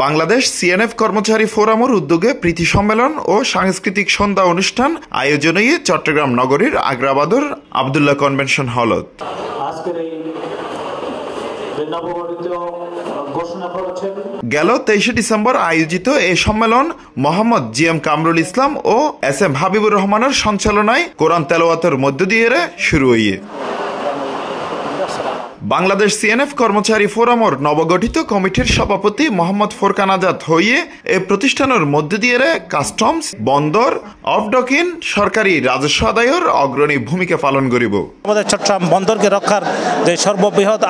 Bangladesh CNF কর্মচারী ফোরামের উদ্যোগে প্রীতি সম্মেলন ও সাংস্কৃতিক সন্ধ্যা অনুষ্ঠান আয়োজনে চট্টগ্রাম নগরীর আগ্রাবাদর আবদুল্লাহ কনভেনশন হলত। গেল 23 ডিসেম্বর আয়োজিত এই সম্মেলন মোহাম্মদ জিএম কামরুল ইসলাম ও এস.এম. হাবিবুর রহমানের সঞ্চালনায় কোরআন তেলাওয়াতের মধ্য দিয়ে শুরু হইয়ে। বাংলাদেশ সিএনএফ কর্মচারী ফোরামের নবগঠিত কমিটির সভাপতি মোহাম্মদ ফোরকান আজাদ হইয়ে এই প্রতিষ্ঠানের মধ্য দিয়ে কাস্টমস, বন্দর, অফডকিং সরকারি রাজস্ব আদায়ের অগ্রণী ভূমিকা পালন করিব। আমাদের চট্টগ্রাম বন্দরকে রক্ষার যে সর্ববৃহৎ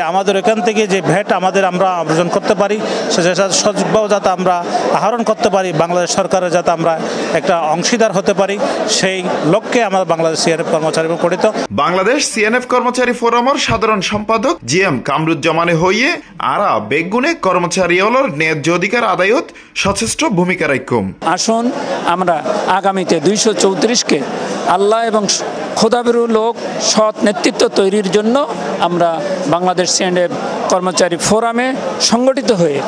আমাদের এখান থেকে যে ভ্যাট আমরা অর্জন করতে পারি, সেটা সঠিকভাবে যাতে আমরা আহরণ করতে পারি, বাংলাদেশ সরকারের যাতে আমরা একটা অংশীদার হতে পারি, সেই লক্ষ্যে আমাদের বাংলাদেশ সিএনএফ কর্মচারী গঠিত। বাংলাদেশ সিএনএফ কর্মচারী ফোরামের সাধারণ সম্পাদক জিএম কামরুজ্জামানে হইয়ে আরা বেগুনে কর্মচারী ন্যায্য অধিকার আদায়ত সচেষ্ট ভূমিকা রাখুম। আসুন আমরা আগামীতে 234-কে আল্লাহ এবং খোদাবিরু লোক সৎ নেতৃত্ব তৈরির জন্য আমরা বাংলাদেশ সিএনএফ কর্মচারী ফোরামে সংগঠিত হয়ে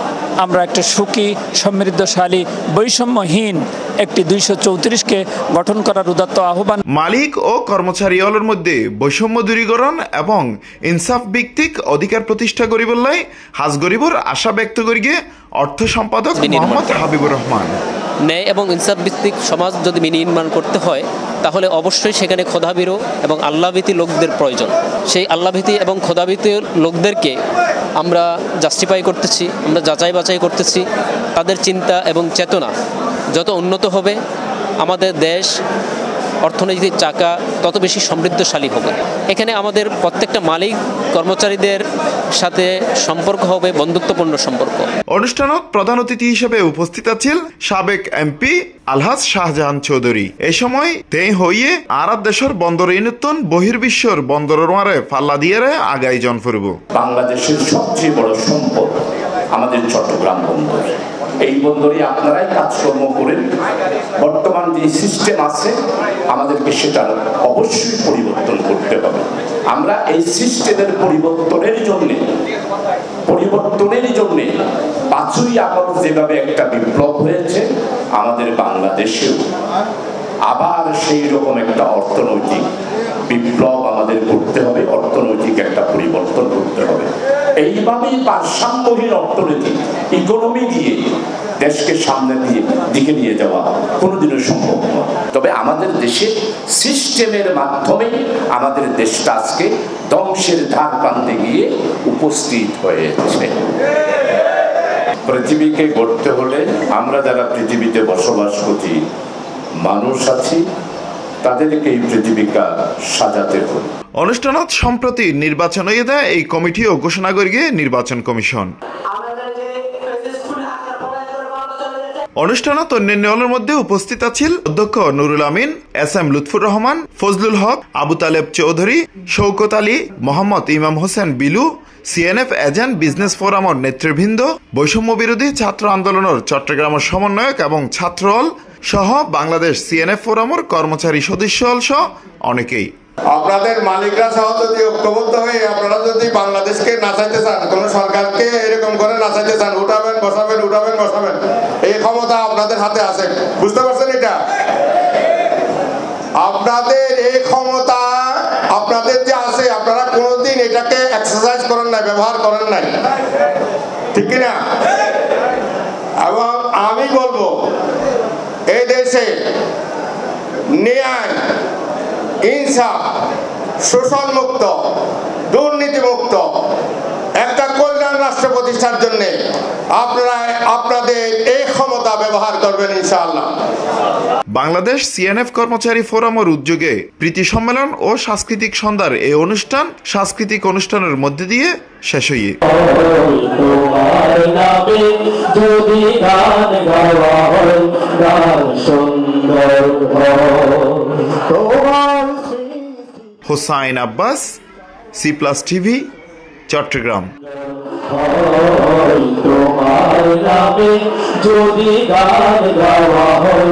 আমরা একটা সুখী, সমৃদ্ধশালী, বৈষম্যহীন একটি 234-কে গঠন করার উদাত্ত আহ্বান। মালিক ও কর্মচারী হলের মধ্যে বৈষম্য দূরীকরণ এবং ইনসাফ ভিত্তিক অধিকার প্রতিষ্ঠা করিবলাই হাজ গরিবর আশা ব্যক্ত করিগে অর্থ সম্পাদক মোহাম্মদ হাবিবুর রহমান। ন্যায় এবং ইনসাফ ভিত্তিক সমাজ যদি নির্মাণ করতে হয়, তাহলে অবশ্যই সেখানে খোদাভীরু এবং আল্লাহভীতি লোকদের প্রয়োজন। সেই আল্লাহভীতি এবং খোদাভীতি লোকদেরকে আমরা জাস্টিফাই করতেছি, আমরা যাচাই বাছাই করতেছি। তাদের চিন্তা এবং চেতনা যত উন্নত হবে, আমাদের দেশ অর্থনৈতিক চাকা তত বেশি সমৃদ্ধশালী হবে। এখানে আমাদের প্রত্যেকটা মালিক কর্মচারীদের সাথে সম্পর্ক হবে বন্ধুত্বপূর্ণ সম্পর্ক। অনুষ্ঠানত প্রধান অতিথি হিসেবে উপস্থিত আছেন সাবেক এমপি আলহাজ শাহজাহান চৌধুরী। এই সময় তেই হইয়ে আরব দেশের বন্দর ইউনিটন বহির্বিশ্বর বন্দরের মারে ফাল্লা দিয়ে আগাই জন ফুরব। বাংলাদেশের সবচেয়ে বড় সম্পদ আমাদের চট্টগ্রাম বন্দর। এই বন্দরে আপনারাই কাজকর্ম করেন। বর্তমান যে সিস্টেম আছে, আমাদেরকে সেটা অবশ্যই পরিবর্তন করতে হবে। আমরা এই সিস্টেমের পরিবর্তনের জন্য 5ই আগস্ট যেভাবে একটা বিপ্লব হয়েছে, আমাদের বাংলাদেশেও আবার সেই রকম একটা অর্থনৈতিক বিপ্লব আমাদের করতে হবে, অর্থনৈতিক একটা পরিবর্তন করতে হবে। এইভাবেই ভারসাম্যহীন অর্থনীতি, ইকোনমি দিয়ে দেশকে সামনের দিকে নিয়ে যাওয়া কোনোদিনও সম্ভব নয়। তবে আমাদের দেশে সিস্টেমের মাধ্যমে আমাদের দেশটা আজকে ধ্বংসের ধার প্রান্তে গিয়ে উপস্থিত হয়েছে। পৃথিবীকে গড়তে হলে আমরা যারা পৃথিবীতে বসবাস করছি, মানুষ আছি, তাদেরকে এই পৃথিবীকা সাজাতে হবে। অনুষ্ঠানত সম্প্রতি নির্বাচন হয়ে দেয় এই কমিটিও ঘোষণা করিয়ে নির্বাচন কমিশন। অনুষ্ঠানত অন্যান্যের মধ্যে উপস্থিত আছেন অধ্যক্ষ নুরুল আমিন, এস.এম. লুৎফুর রহমান, ফজলুল হক, আবু তালেব চৌধুরী, শৌকত আলী, মোহাম্মদ ইমাম Hossain Bilu, CNF agent business ফোরামের নেতৃবৃন্দ, বৈষম্য বিরোধী ছাত্র আন্দোলনের চট্টগ্রামের সমন্বয়ক এবং ছাত্রল সহ বাংলাদেশ সিএনএফ ফোরামের কর্মচারী সদস্য সহ অনেকেই। আপনাদের মালিকরা সহ যদি ঐক্যবদ্ধ হয়ে আপনারা যদি বাংলাদেশকে নাচাইতে চান, কোন সরকারকে এরকম করে নাচাইতে চান, উঠাবেন বসাবেন, এই ক্ষমতা আপনাদের হাতে আছে। বুঝতে পারছেন? এটা আপনাদের এই ক্ষমতা আপনাদের যে আছে, আপনারা কোনোদিন এটাকে এক্সারসাইজ করেন নাই, ব্যবহার করেন নাই, ঠিক কিনা? এবং আমি বলবো, এই দেশে ন্যায়, ইনসাফ, শোষণ মুক্ত, দুর্নীতি মুক্ত একটা কল্যাণ রাষ্ট্র প্রতিষ্ঠার জন্য আপনারা আপনাদের এই ক্ষমতা ব্যবহার করবেন ইনশাআল্লাহ। বাংলাদেশ সিএনএফ কর্মচারী ফোরামের উদ্যোগে প্রীতি সম্মেলন ও সাংস্কৃতিক সন্ধ্যার এই অনুষ্ঠান সাংস্কৃতিক অনুষ্ঠানের মধ্যে দিয়ে শেষ হয়ে হোসাইন আব্বাস, C+ টিভি, চট্টগ্রাম। তোমার নামে যদি গান গাওয়া হয়,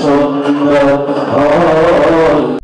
সুন্দর হয়।